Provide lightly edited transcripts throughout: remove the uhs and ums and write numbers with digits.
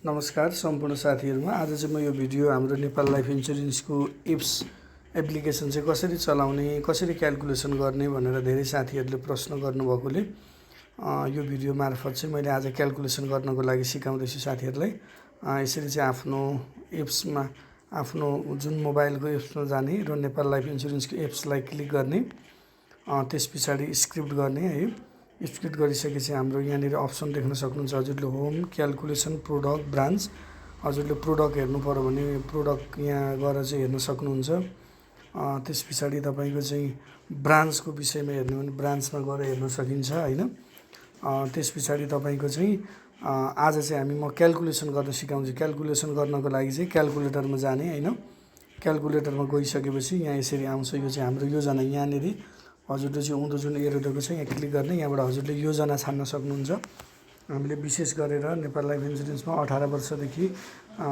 नमस्कार सम्पूर्ण साथीहरुमा। आज चाहिँ म यो भिडियो हाम्रो नेपाल लाइफ इन्स्योरेन्सको एप्स एप्लिकेसन चाहिँ कसरी चलाउने, कसरी क्याल्कुलेसन गर्ने भनेर धेरै साथीहरुले प्रश्न गर्नुभएकोले यो भिडियो मार्फत चाहिँ मैले आज क्याल्कुलेसन गर्नको लागि सिकाउँदैछु साथीहरुलाई। यसरी चाहिँ आफ्नो एप्समा आफ्नो जुन मोबाइलको एप्समा जाने र नेपाल लाइफ इन्स्योरेन्सको एप्सलाई क्लिक गर्ने, त्यसपछि स्क्रिप्ट गर्ने है। स्क्रिप्ट गरिसकेपछि हाम्रो यहाँनिर अप्सन देख्न सक्नुहुन्छ हजुरले होम क्याल्कुलेसन प्रोडक्ट ब्रान्च। हजुरले प्रोडक्ट हेर्नु पर्यो भने प्रोडक्ट यहाँ गएर चाहिँ हेर्न सक्नुहुन्छ। त्यसपछि तपाईको चाहिँ ब्रान्चको विषयमा हेर्नु भने ब्रान्चमा गएर हेर्न सकिन्छ हैन। त्यसपछि तपाईको चाहिँ आज चाहिँ म क्याल्कुलेसन गर्न सिकाउँछु। क्याल्कुलेसन गर्नको लागि चाहिँ क्याल्कुलेटरमा जाने हैन। क्याल्कुलेटरमा गइसकेपछि यहाँ यसरी आउँछ। यो चाहिँ हाम्रो योजना यहाँनिर हजुरले चाहिँ उँधो जुन एरो दिएको छ यहाँ क्लिक गर्ने, यहाँबाट हजुरले योजना छान्न सक्नुहुन्छ। हामीले विशेष गरेर नेपाल लाइफ इन्स्योरेन्समा 18 वर्षदेखि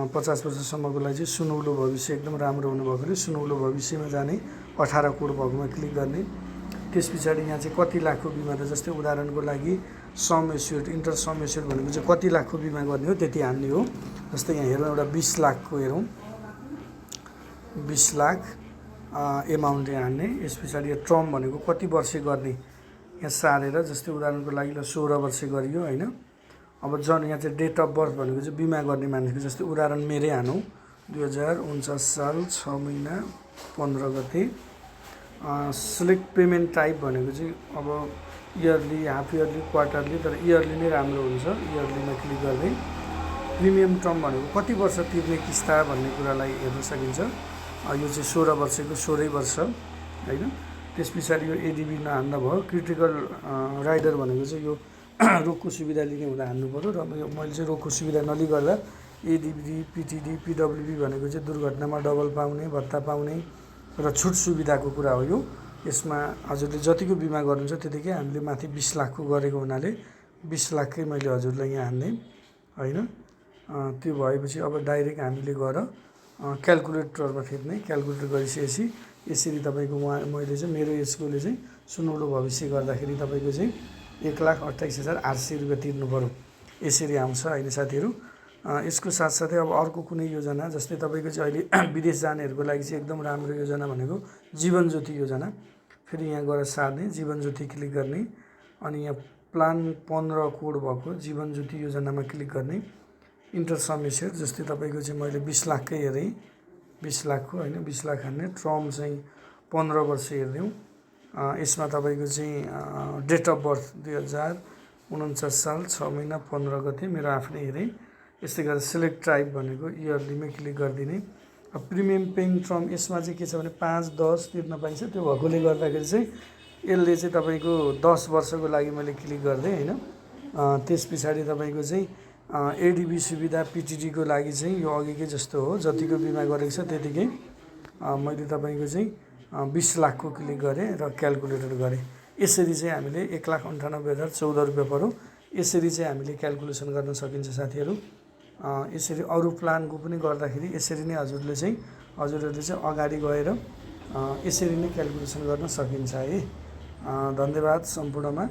50 वर्षसम्मको लागि चाहिँ सुनौलो भविष्य एकदम राम्रो हुनुभएकोले सुनौलो भविष्यमा जाने, 18 कोड भएकोमा क्लिक गर्ने। त्यसपछि यहाँ चाहिँ कति लाखको बिमा त जस्तै उदाहरणको लागि some assured enter some assured भनेको चाहिँ कति लाखको बिमा गर्ने हो त्यति हान्ने हो। जस्तै यहाँ हेरौँ एउटा 20 लाखको हेरौँ, 20 लाख एमाउन्ट हान्ने। यस पछाडि टर्म भनेको कति वर्ष गर्ने यहाँ सारेर, जस्तै उदाहरणको लागि 16 वर्ष गरियो हैन। अब जन यहाँ चाहिँ डेट अफ बर्थ भनेको चाहिँ बिमा गर्ने मान्छेको, जस्तै उदाहरण मेरै हानौँ 2049 साल 6 महिना 15 गते। सिलेक्ट पेमेन्ट टाइप भनेको चाहिँ अब इयरली, हाफ इयरली, क्वार्टरली, तर इयरली नै राम्रो हुन्छ। इयरलीमा क्लिक गर्दै प्रिमियम टर्म भनेको कति वर्ष तिर्ने किस्ता भन्ने कुरालाई हेर्न सकिन्छ। यो चाहिँ 16 वर्षको 16 वर्ष हैन। त्यसपछि यो एडीबी नहान्दा भयो। क्रिटिकल राइडर भनेको चाहिँ यो रोगको सुविधा लिने हुँदा हान्नु पर्यो र मैले चाहिँ रोगको सुविधा नलिगर्दा एडीबी, पीटीडी, पीडब्ल्यूबी भनेको चाहिँ दुर्घटनामा डबल पाउने, भत्ता पाउने र छुट सुविधाको कुरा हो यो। यसमा हजुरले जतिको बिमा गर्नुहुन्छ त्यतिकै हामीले माथि 20 लाखको गरेको हुनाले 20 लाखकै मैले हजुरलाई यहाँ हान्ने हैन। त्यो भएपछि अब डाइरेक्ट हामीले गएर क्याल्कुलेटरमा थिच्ने। क्याल्कुलेट गरिसकेपछि यसरी तपाईको मैले चाहिँ मेरो एजकोले चाहिँ सुनौलो भविष्य गर्दाखेरि तपाईको चाहिँ 1,28,800 रुपैयाँ तिर्नु पर्यो। यसरी आउँछ हैन साथीहरु। यसको साथसाथै अब अर्को कुनै योजना, जस्तै तपाईको चाहिँ अहिले विदेश जानेहरुको लागि चाहिँ एकदम राम्रो योजना भनेको जीवन ज्योति योजना। फेरि यहाँ गएर सार्ने, जीवन ज्योति क्लिक गर्ने अनि यहाँ प्लान 15 कोड भएको जीवन ज्योति योजनामा क्लिक गर्ने। इन्टर सम एस्युर्ड जस्तै तपाईको चाहिँ मैले 20 लाखकै हेरेँ, 20 लाखको हैन, 20 लाख हान्ने। टर्म चाहिँ 15 वर्ष हेर्दियौँ। यसमा तपाईको चाहिँ डेट अफ बर्थ 2049 साल 6 महिना 15 गते मेरो आफ्नै हेरेँ। यस्तै गरेर सिलेक्ट टाइप भनेको इयरलीमै क्लिक गरिदिने। अब प्रिमियम पेइङ टर्म यसमा चाहिँ के छ भने 5, 10 तिर्न पाइन्छ। त्यो भएकोले गर्दाखेरि चाहिँ यसले चाहिँ तपाईको 10 वर्षको लागि मैले क्लिक गर्दै हैन। त्यसपछि तपाईको चाहिँ एडीबी सुविधा पीटीडीको लागि चाहिँ यो अघिकै जस्तो हो, जतिको बिमा गरेको छ त्यतिकै मैले तपाईको चाहिँ 20 लाखको क्लिक गरेँ र क्याल्कुलेटर गरेँ। यसरी चाहिँ हामीले 1,98,014 रुपैयाँ पर्यो। यसरी चाहिँ हामीले क्याल्कुलेसन गर्न सकिन्छ साथीहरु। यसरी अरु प्लानको पनि गर्दाखेरि यसरी नै हजुरहरूले चाहिँ अगाडि गएर यसरी नै क्याल्कुलेसन गर्न सकिन्छ है। धन्यवाद सम्पूर्णमा।